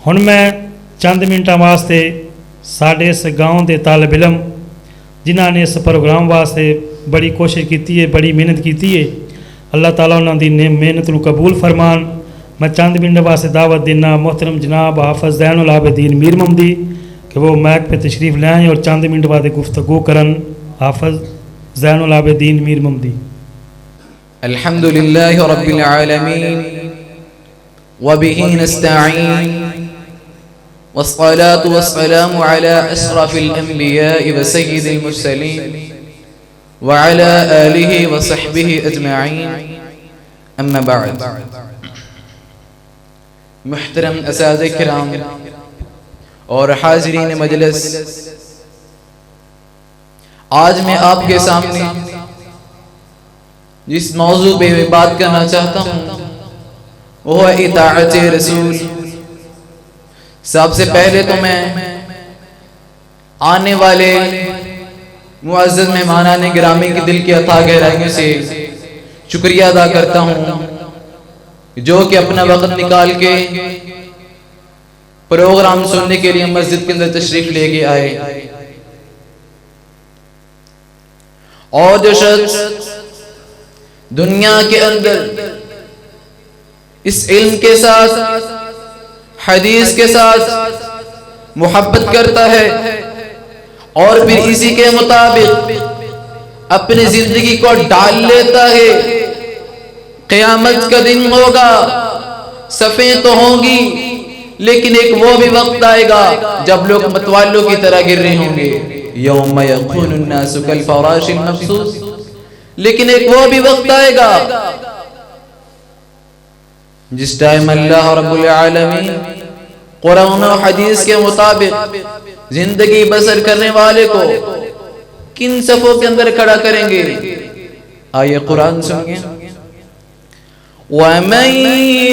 ہن میں چند منٹاں واسطے ساڈے اس گاؤں دے طالب علم جنہاں نے اس پروگرام واسطے بڑی کوشش کی ہے، بڑی محنت کی ہے، اللہ تعالیٰ انہاں دی محنت نو قبول فرمان۔ میں چند منٹ واسطے دعوت دینا محترم جناب حافظ زین العابدین میرمحمدی کہ وہ مائک پہ تشریف لے آئیں اور چند منٹ بعد گفتگو کرن۔ حافظ زین العابدین میرمحمدی۔ الحمد للہ رب العالمین وبہ نستعین والصلاة والسلام على اشرف الانبیاء وسید المرسلین وعلى آلہ وصحبہ اجمعین، اما بعد۔ محترم اساتذہ کرام اور حاضرین مجلس، آج میں آپ کے سامنے جس موضوع پہ میں بات کرنا چاہتا ہوں وہ ہے اطاعت رسول۔ سب سے پہلے تو میں آنے والے معزز مہمانان گرامی کی دل کی عطا گہرائیوں سے شکریہ ادا کرتا ہوں جو کہ اپنا وقت نکال کے پروگرام سننے کے لیے مسجد کے اندر تشریف لے کے آئے، اور جو شخص دنیا کے اندر اس علم کے ساتھ حدیث کے ساتھ محبت کرتا ہے اور پھر اسی کے مطابق اپنی زندگی کو ڈال لیتا ہے، قیامت کا دن ہوگا، صفیں تو ہوں گی، لیکن ایک وہ بھی وقت آئے گا جب لوگ متوالوں کی طرح گر رہے ہوں گے، یوم یکون الناس کالفراش المبثوث۔ لیکن ایک وہ بھی وقت آئے گا جس ٹائم اللہ رب العالمین قرآن و حدیث کے مطابق زندگی بسر کرنے والے کو کن صفوں کے اندر کھڑا کریں گے؟ آئیے قرآن سنیے۔ وَمَن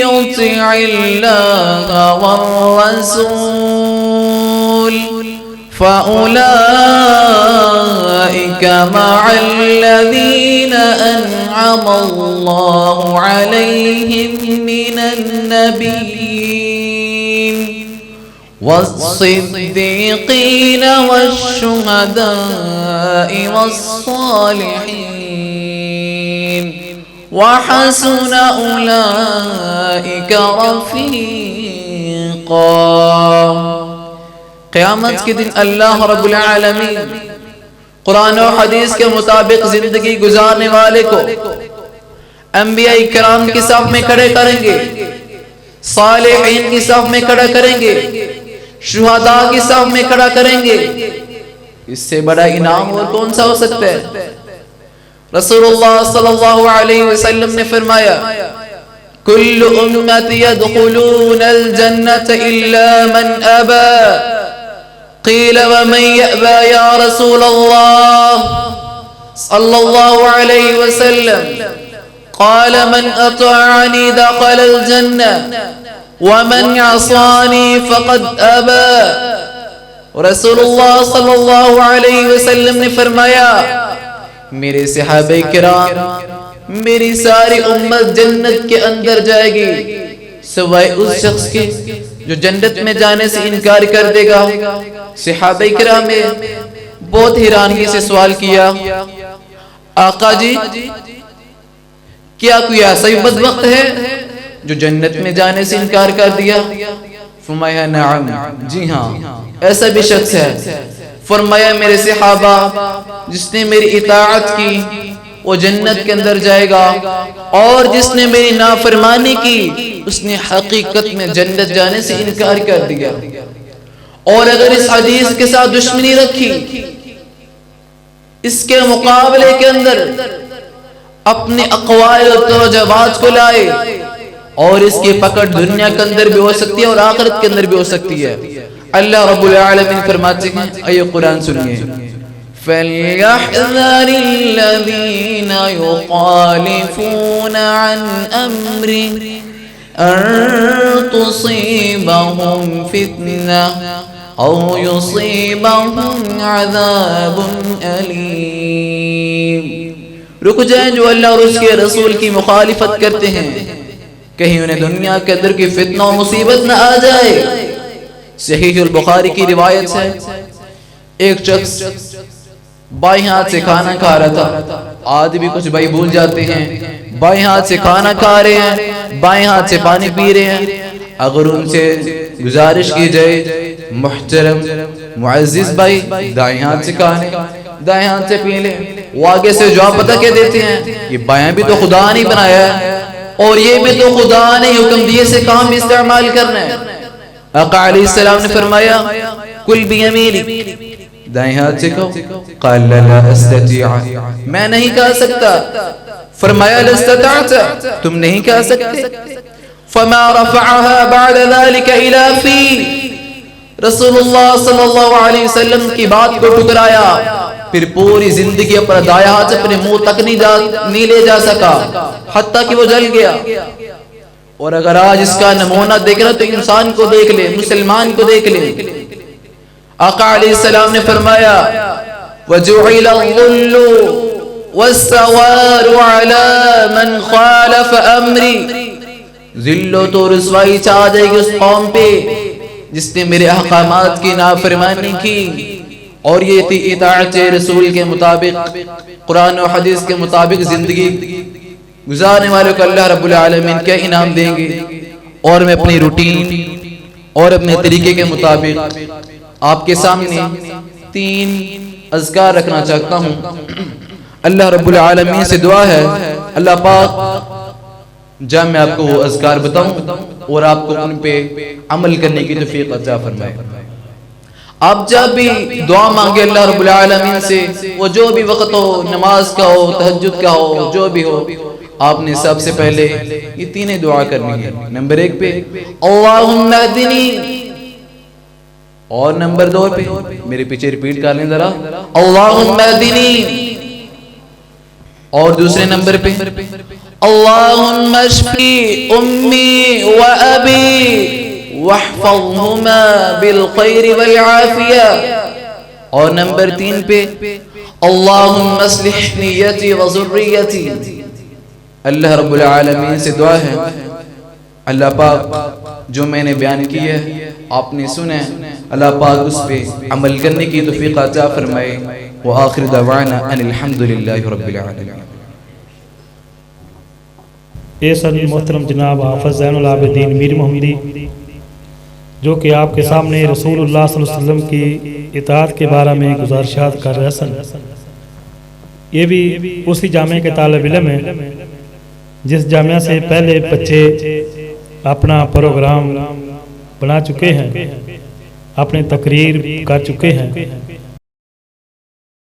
يُطِعِ اللَّهَ وَالرَّسُولَ فَأُولَئِكَ مَعَ الَّذِينَ أَنْعَمَ اللَّهُ عَلَيْهِمْ مِنَ النَّبِيِّينَ وَالصِّدِّيقِينَ وَالشُّهَدَاءِ وَالصَّالِحِينَ وَحَسُنَ أُولَئِكَ رَفِيقًا۔ قیامت کے دن اللہ رب العالمین قرآن و حدیث کے مطابق زندگی گزارنے والے کو انبیاء کرام کی صف میں کھڑے کریں گے، صالحین کی صف میں کھڑا کریں گے، شہداء کی صف میں کھڑا کریں گے۔ اس سے بڑا انعام اور کون سا ہو سکتا ہے؟ رسول اللہ صلی اللہ علیہ وسلم نے فرمایا کل امتی يدخلون الجنة الا من ابى قیل ومن یأبى یا رسول اللہ صلی اللہ علیہ وسلم قال من اطاعنی دخل الجنة ومن عصانی فقد ابى۔ رسول اللہ صلی اللہ علیہ وسلم نے فرمایا میرے صحابہ کرام، میری ساری امت جنت کے اندر جائے گی سوائے اس شخص کے جو جنت میں جانے سے انکار کر دے گا۔ صحابہ کرام نے بہت حیرانگی سے سوال کیا، آقا جی کیا کوئی ایسا ہی بدبخت ہے جو جنت میں جانے سے انکار کر دیا؟ فرمایا نعم، جی ہاں ایسا بھی شخص ہے۔ فرمایا میرے صحابہ جس نے میری اطاعت کی وہ جنت کے اندر جائے گا، اور جس نے میری نافرمانی کی اس نے حقیقت میں جنت جانے سے انکار کر دیا۔ اور اگر اس حدیث کے ساتھ دشمنی رکھی، اس کے مقابلے کے اندر اپنے اقوال اور توجہات کو لائے، اور اس کی پکڑ دنیا کے اندر بھی ہو سکتی ہے اور آخرت کے اندر بھی ہو سکتی ہے۔ اللہ رب العالمین فرماتے ہیں، آئیے قرآن سنیے، فَلْيَحْذَرِ الَّذِينَ يُخَالِفُونَ عَنْ أَمْرِهِ أَن تُصِيبَهُمْ فِتْنَةٌ أَوْ يُصِيبَهُمْ عَذَابٌ أَلِيمٌ۔ رک جائیں جو اللہ اور اس کے رسول کی مخالفت کرتے ہیں، کہیں انہیں دنیا کے اندر کی فتنہ و مصیبت نہ آ جائے صحیح البخاری کی روایت ہے، ایک شخص بائیں ہاتھ سے کھانا کھا رہا تھا. آدمی کچھ بھائی بھول جاتے ہیں، بائیں ہاتھ سے کھانا کھا رہے ہیں، بائیں ہاتھ سے پانی پی رہے ہیں. اگر ان سے گزارش کی جائے محترم معزز بھائی دائیں ہاتھ سے کھانے دائیں ہاتھ سے پی لیں، وہ آگے سے جواب پتہ کیا دیتے ہیں؟ یہ بائیں بھی تو خدا نے بنایا ہے اور یہ بھی تو خدا نے حکم دیے سے کام بھی استعمال کرنا ہے. آقا علیہ السلام نے فرمایا کل بیمینک، دائیں ہاتھ سے کھاؤ. قال لا استطيع، میں نہیں کھا سکتا. فرمایا لا استطعت، تم نہیں کھا سکتے. فما رفعها بعد ذلك الى في، رسول اللہ صلی اللہ علیہ وسلم کی بات کو ٹکرایا، پھر پوری زندگی اپنا دائیں ہاتھ اپنے منہ تک نہیں لے جا سکا حتیٰ کہ وہ جل گیا. اور اگر آج اس کا نمونہ دیکھنا تو انسان کو دیکھ لے، مسلمان کو دیکھ لے. آقا علیہ السلام نے فرمایا وَجُعِلَ الظُّلُّ وَالسَّوَارُ عَلَى مَنْ خَالَفَ أَمْرِ، ذل و تو رسوائی چاہ جائے گی اس قوم پہ جس نے میرے احکامات کی نافرمانی کی. اور یہ تھی اطاعت رسول کے مطابق، قرآن و حدیث کے مطابق زندگی گزارنے والوں کو اللہ رب العالمین کیا انعام دیں گے. اور میں اپنی روٹین اور اپنے طریقے کے مطابق آپ کے سامنے 3 اذکار رکھنا چاہتا ہوں. اللہ رب العالمین سے دعا ہے اللہ پاک جب میں آپ کو وہ اذکار بتاؤں اور آپ کو ان پہ عمل کرنے کی توفیق عطا فرمائے. آپ جب بھی دعا مانگے اللہ رب العالمین سے، وہ جو بھی وقت ہو، نماز کا ہو، تہجد کا ہو، جو بھی ہو، آپ نے سب سے پہلے یہ 3 دعا کرنی ہے. نمبر 1 پہ اللہم اہدنی، اور نمبر 2 پہ میرے پیچھے ریپیٹ کر لیں ذرا اللہم اہدنی، اور دوسرے نمبر پہ اللہم اشفی امی و ابی واحفظہما بالخیر والعافیہ، اور نمبر 3 پہ اللہم اصلح نیتی و ذریتی. اللہ رب العالمین سے دعا ہے اللہ پاک جو میں نے بیان کی ہے آپ نے سنا ہے، اللہ پاک اس پہ عمل کرنے کی توفیق عطا فرمائے. وآخر دعوانا ان الحمدللہ رب العالمین. اے سن محترم جناب حافظ زین العابدین میرمحمدی، جو کہ آپ کے سامنے رسول اللہ صلی اللہ علیہ وسلم کی اطاعت کے بارے میں گزارشات کر رہے سن. یہ بھی اسی جامعہ کے طالب علم ہیں جس جامعہ سے پہلے بچے اپنا پروگرام بنا چکے ہیں، اپنے تقریر کر چکے ہیں.